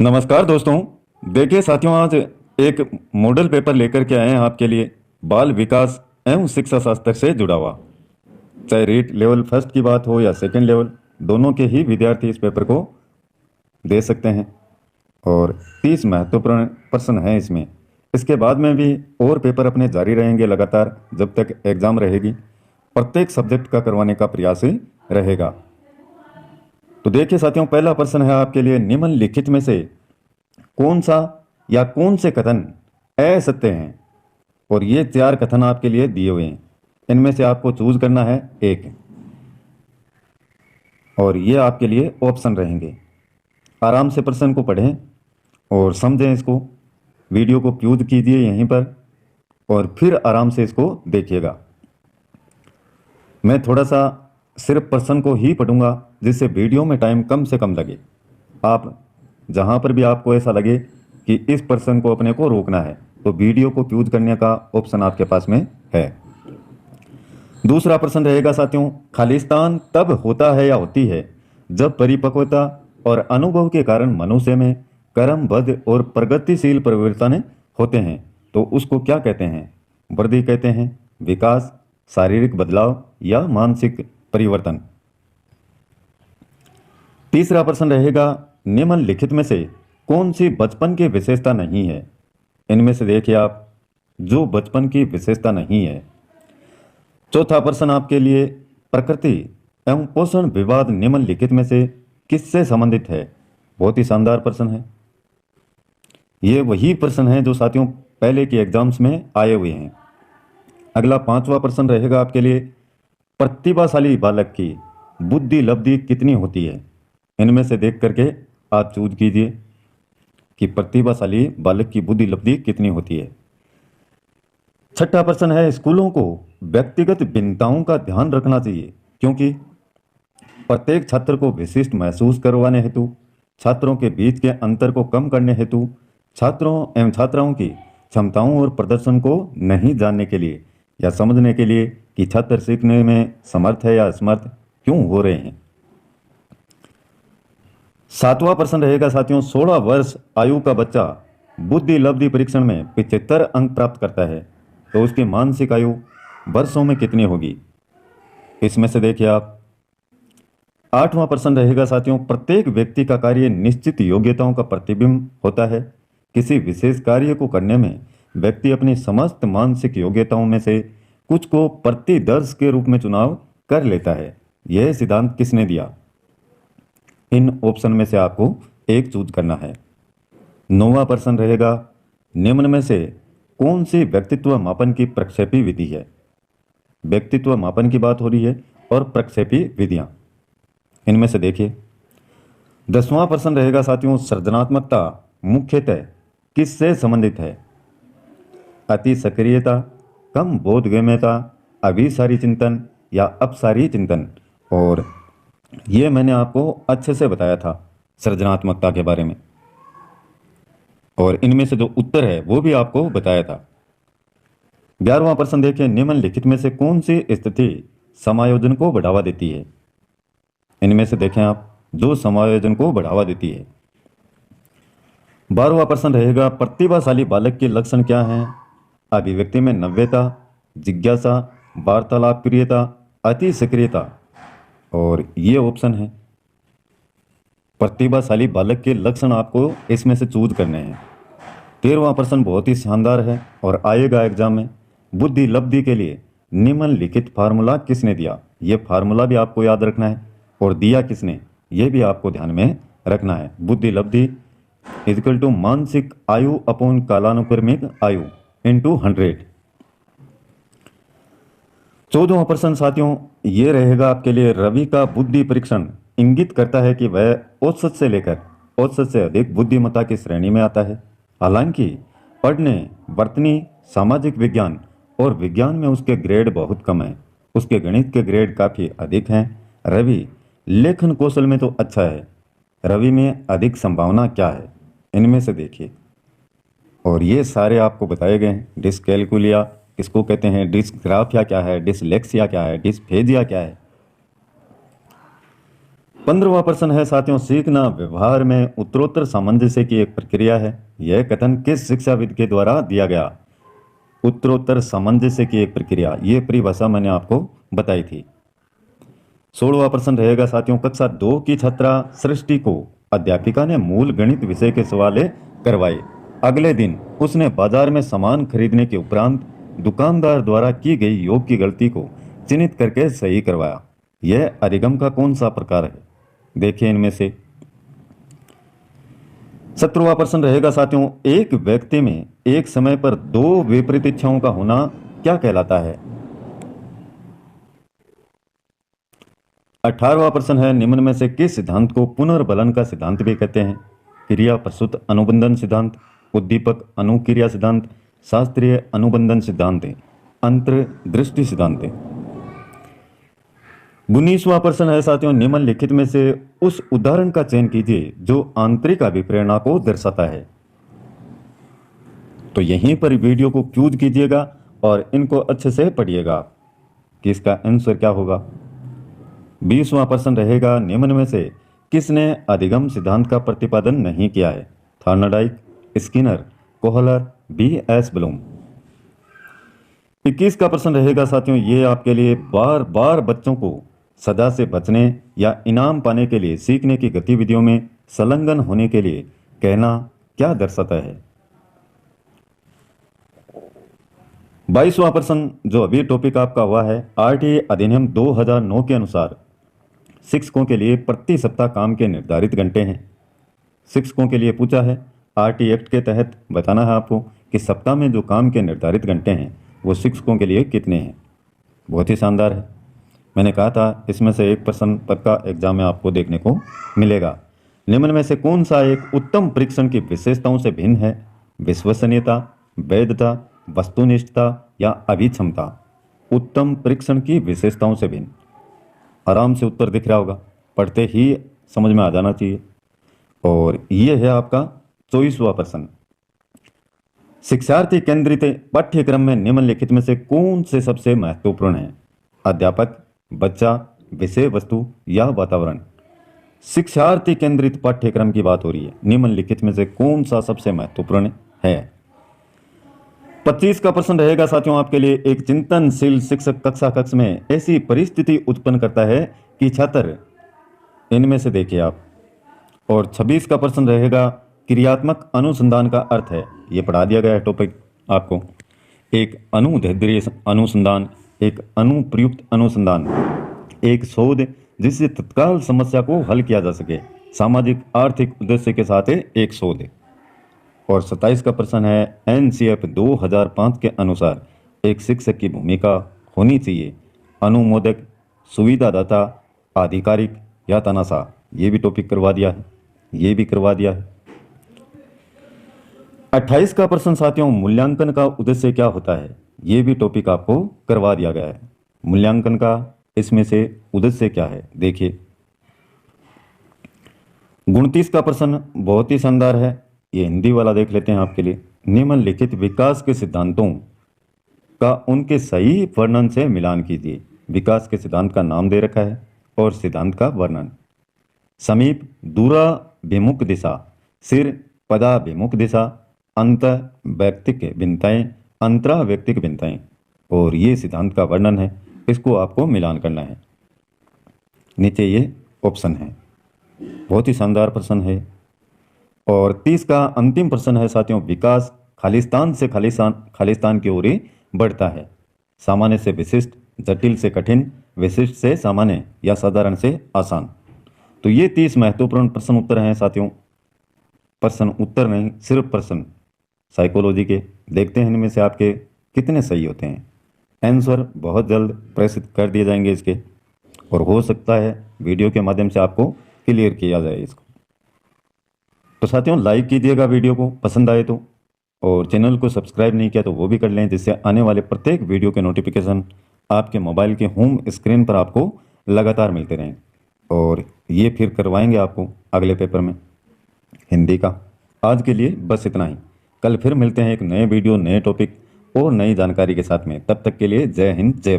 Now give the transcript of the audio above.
नमस्कार दोस्तों। देखिए साथियों, आज एक मॉडल पेपर लेकर के आए हैं आपके लिए, बाल विकास एवं शिक्षा शास्त्र से जुड़ा हुआ। चाहे रीट लेवल फर्स्ट की बात हो या सेकंड लेवल, दोनों के ही विद्यार्थी इस पेपर को दे सकते हैं। और 30 महत्वपूर्ण प्रश्न हैं इसमें। इसके बाद में भी और पेपर अपने जारी रहेंगे लगातार जब तक एग्जाम रहेगी। प्रत्येक सब्जेक्ट का करवाने का प्रयास ही रहेगा। तो देखिए साथियों, पहला प्रश्न है आपके लिए, निम्नलिखित में से कौन सा या कौन से कथन असत्य हैं। और ये 4 कथन आपके लिए दिए हुए हैं, इनमें से आपको चूज करना है एक। और ये आपके लिए ऑप्शन रहेंगे। आराम से प्रश्न को पढ़ें और समझें इसको। वीडियो को प्यूज कीजिए यहीं पर और फिर आराम से इसको देखिएगा। मैं थोड़ा सा सिर्फ प्रश्न को ही पढ़ूंगा, जिससे वीडियो में टाइम कम से कम लगे। आप जहां पर भी आपको ऐसा लगे कि इस प्रश्न को अपने को रोकना है, तो वीडियो को प्यूज करने का ऑप्शन आपके पास में है। दूसरा प्रश्न रहेगा साथियों, खालिस्तान तब होता है या होती है जब परिपक्वता और अनुभव के कारण मनुष्य में कर्मबद्ध और प्रगतिशील परिवर्तन होते हैं, तो उसको क्या कहते हैं? वृद्धि कहते हैं, विकास, शारीरिक बदलाव या मानसिक परिवर्तन। तीसरा प्रश्न रहेगा, निम्नलिखित में से कौन सी बचपन की विशेषता नहीं है? इनमें से देखिए आप जो बचपन की विशेषता नहीं है। चौथा प्रश्न आपके लिए, प्रकृति एवं पोषण विवाद निम्नलिखित में से किससे संबंधित है? बहुत ही शानदार प्रश्न है। ये वही प्रश्न है जो साथियों पहले के एग्जाम्स में आए हुए हैं। अगला पांचवा प्रश्न रहेगा आपके लिए, प्रतिभाशाली बालक की बुद्धि लब्धि कितनी होती है? इनमें से देख करके आप चूज कीजिए कि प्रतिभाशाली बालक की बुद्धि लब्धि कितनी होती है। छठा प्रश्न है, स्कूलों को व्यक्तिगत भिन्नताओं का ध्यान रखना चाहिए, क्योंकि प्रत्येक छात्र को विशिष्ट महसूस करवाने हेतु, छात्रों के बीच के अंतर को कम करने हेतु, छात्रों एवं छात्राओं की क्षमताओं और प्रदर्शन को नहीं जानने के लिए या समझने के लिए कि छात्र सीखने में समर्थ है या असमर्थ क्यों हो रहे हैं। सातवां प्रश्न रहेगा साथियों, 16 वर्ष आयु का बच्चा बुद्धि लब्धि परीक्षण में 75 अंक प्राप्त करता है, तो उसकी मानसिक आयु वर्षों में कितनी होगी? इसमें से देखिए आप। आठवां प्रश्न रहेगा साथियों, प्रत्येक व्यक्ति का कार्य निश्चित योग्यताओं का प्रतिबिंब होता है। किसी विशेष कार्य को करने में व्यक्ति अपनी समस्त मानसिक योग्यताओं में से कुछ को प्रतिदर्श के रूप में चुनाव कर लेता है। यह सिद्धांत किसने दिया? इन ऑप्शन में से आपको एक चूज करना है। नौवां प्रश्न रहेगा, निम्न में से कौन सी व्यक्तित्व मापन की प्रक्षेपी विधि है? व्यक्तित्व मापन की बात हो रही है और प्रक्षेपी विधियां, इनमें से देखिए। 10वां प्रश्न रहेगा साथियों, सृजनात्मकता मुख्यतः किससे संबंधित है? अति सक्रियता, कम बोधगम्यता, अभिसारी चिंतन या अपसारी चिंतन। और ये मैंने आपको अच्छे से बताया था सृजनात्मकता के बारे में, और इनमें से जो उत्तर है वो भी आपको बताया था। 11वां प्रश्न देखिए, निम्नलिखित में से कौन सी स्थिति समायोजन को बढ़ावा देती है? इनमें से देखें आप जो समायोजन को बढ़ावा देती है। 12वां प्रश्न रहेगा, प्रतिभाशाली बालक के लक्षण क्या हैं? अभिव्यक्ति में नव्यता, जिज्ञासा, वार्तालाप प्रियता, अति सक्रियता। और ये ऑप्शन है। प्रतिभाशाली बालक के लक्षण आपको इसमें से चूज करने हैं। 13वां प्रश्न बहुत ही शानदार है और आएगा एग्जाम में। बुद्धि लब्धि के लिए निम्नलिखित फार्मूला किसने दिया? ये फार्मूला भी आपको याद रखना है, और दिया किसने ये भी आपको ध्यान में रखना है। बुद्धि लब्धि इक्वल टू मानसिक आयु अपॉन कालानुक्रमिक आयु इंटू 100। 14वां प्रश्न साथियों ये रहेगा आपके लिए, रवि का बुद्धि परीक्षण इंगित करता है कि वह औसत से लेकर औसत से अधिक बुद्धिमत्ता की श्रेणी में आता है। हालांकि पढ़ने, वर्तनी, सामाजिक विज्ञान और विज्ञान में उसके ग्रेड बहुत कम हैं। उसके गणित के ग्रेड काफ़ी अधिक हैं। रवि लेखन कौशल में तो अच्छा है। रवि में अधिक संभावना क्या है? इनमें से देखिए। और ये सारे आपको बताए गए हैं। डिसकैलकुलिया किसको कहते हैं, डिसग्राफिया क्या है, डिसलेक्सिया क्या है, डिसफेजिया क्या है। 15वां प्रश्न है साथियों, सीखना व्यवहार में उत्तरोत्तर सामंजस्य की एक प्रक्रिया है। यह कथन किस शिक्षाविद के द्वारा दिया गया? उत्तरोत्तर सामंजस्य की एक प्रक्रिया, ये परिभाषा मैंने आपको बताई थी। 16वां प्रश्न रहेगा साथियों, कक्षा 2 की छात्रा सृष्टि को अध्यापिका ने मूल गणित विषय के सवाल करवाए। अगले दिन उसने बाजार में सामान खरीदने के उपरांत दुकानदार द्वारा की गई योग की गलती को चिन्हित करके सही करवाया। यह अधिगम का कौन सा प्रकार है? देखिए इनमें से। 17वां प्रश्न रहेगा साथियों, एक व्यक्ति में एक समय पर दो विपरीत इच्छाओं का होना क्या कहलाता है? 18वां प्रश्न है, निम्न में से किस सिद्धांत को पुनर्बलन का सिद्धांत भी कहते हैं? क्रिया प्रसूत अनुबंधन सिद्धांत, उद्दीपक अनुक्रिया सिद्धांत, शास्त्रीय अनुबंधन सिद्धांत, अंतर्दृष्टि सिद्धांत। 19वां प्रश्न है साथियों, निम्नलिखित में से उस उदाहरण का चयन कीजिए जो आंतरिक अभिप्रेरणा को दर्शाता है। तो यहीं पर वीडियो को क्यूज कीजिएगा और इनको अच्छे से पढ़िएगा कि इसका आंसर क्या होगा। 20वां प्रश्न रहेगा, निम्न में से किसने अधिगम सिद्धांत का प्रतिपादन नहीं किया है? Thorndike, Skinner, Kohler, B.S. Bloom. 21 का प्रश्न रहेगा साथियों, ये आपके लिए बार बार बच्चों को सजा से बचने या इनाम पाने के लिए सीखने की गतिविधियों में संलग्न होने के लिए कहना क्या दर्शाता है? 22वां प्रश्न जो अभी टॉपिक आपका हुआ है, RTI अधिनियम 2009 के अनुसार शिक्षकों के लिए प्रति सप्ताह काम के निर्धारित घंटे हैं। शिक्षकों के लिए पूछा है, RTI एक्ट के तहत बताना है आपको कि सप्ताह में जो काम के निर्धारित घंटे हैं वो शिक्षकों के लिए कितने हैं। बहुत ही शानदार है। मैंने कहा था इसमें से एक प्रश्न पक्का एग्जाम में आपको देखने को मिलेगा। निम्न में से कौन सा एक उत्तम परीक्षण की विशेषताओं से भिन्न है? विश्वसनीयता, वैधता, वस्तुनिष्ठता या अभिक्षमता? उत्तम परीक्षण की विशेषताओं से भिन्न। आराम से उत्तर दिख रहा होगा, पढ़ते ही समझ में आ जाना चाहिए। और ये है आपका 24वां प्रश्न, शिक्षार्थी केंद्रित पाठ्यक्रम में निम्नलिखित में से कौन से सबसे महत्वपूर्ण है? अध्यापक, बच्चा, विषय वस्तु या वातावरण? शिक्षार्थी केंद्रित पाठ्यक्रम की बात हो रही है, निम्नलिखित में से कौन सा सबसे महत्वपूर्ण है? 25 का प्रश्न रहेगा साथियों आपके लिए, एक चिंतनशील शिक्षक कक्षा कक्ष में ऐसी परिस्थिति उत्पन्न करता है कि छात्र इनमें से देखिए आप। और 26 का प्रश्न रहेगा, क्रियात्मक अनुसंधान का अर्थ है, ये पढ़ा दिया गया है टॉपिक आपको। एक अनुदैर्ध्य अनुसंधान, एक अनुप्रयुक्त अनुसंधान, एक शोध जिससे तत्काल समस्या को हल किया जा सके, सामाजिक आर्थिक उद्देश्य के साथ एक शोध। और 27 का प्रश्न है, NCF 2005 के अनुसार एक शिक्षक की भूमिका होनी चाहिए अनुमोदक, सुविधादाता, आधिकारिक या तानाशाह? ये भी टॉपिक करवा दिया है, ये भी करवा दिया है। 28 का प्रश्न साथियों, मूल्यांकन का उद्देश्य क्या होता है? ये भी टॉपिक आपको करवा दिया गया है। मूल्यांकन का इसमें से उद्देश्य क्या है देखिए। 29 का प्रश्न बहुत ही शानदार है, ये हिंदी वाला देख लेते हैं आपके लिए। निम्नलिखित विकास के सिद्धांतों का उनके सही वर्णन से मिलान कीजिए। विकास के सिद्धांत का नाम दे रखा है और सिद्धांत का वर्णन। समीप दूराभिमुख दिशा, सिर पदाभिमुख दिशा, अंत व्यक्तिक भिन्नताएं, अंतरा व्यक्तिक भिन्नताएं। और ये सिद्धांत का वर्णन है, इसको आपको मिलान करना है। नीचे ये ऑप्शन है, बहुत ही शानदार प्रश्न है। और 30 का अंतिम प्रश्न है साथियों, विकास खालिस्तान से खालिस्तान की ओर बढ़ता है। सामान्य से विशिष्ट, जटिल से कठिन, विशिष्ट से सामान्य या साधारण से आसान। तो ये 30 महत्वपूर्ण प्रश्न उत्तर हैं साथियों। प्रश्न उत्तर नहीं, सिर्फ प्रश्न साइकोलॉजी के। देखते हैं इनमें से आपके कितने सही होते हैं। आंसर बहुत जल्द प्रेषित कर दिए जाएंगे इसके, और हो सकता है वीडियो के माध्यम से आपको क्लियर किया जाए इसको। तो साथियों लाइक कीजिएगा वीडियो को पसंद आए तो, और चैनल को सब्सक्राइब नहीं किया तो वो भी कर लें, जिससे आने वाले प्रत्येक वीडियो के नोटिफिकेशन आपके मोबाइल के होम स्क्रीन पर आपको लगातार मिलते रहें। और ये फिर करवाएंगे आपको अगले पेपर में हिंदी का। आज के लिए बस इतना ही, कल फिर मिलते हैं एक नए वीडियो, नए टॉपिक और नई जानकारी के साथ में। तब तक के लिए जय हिंद, जय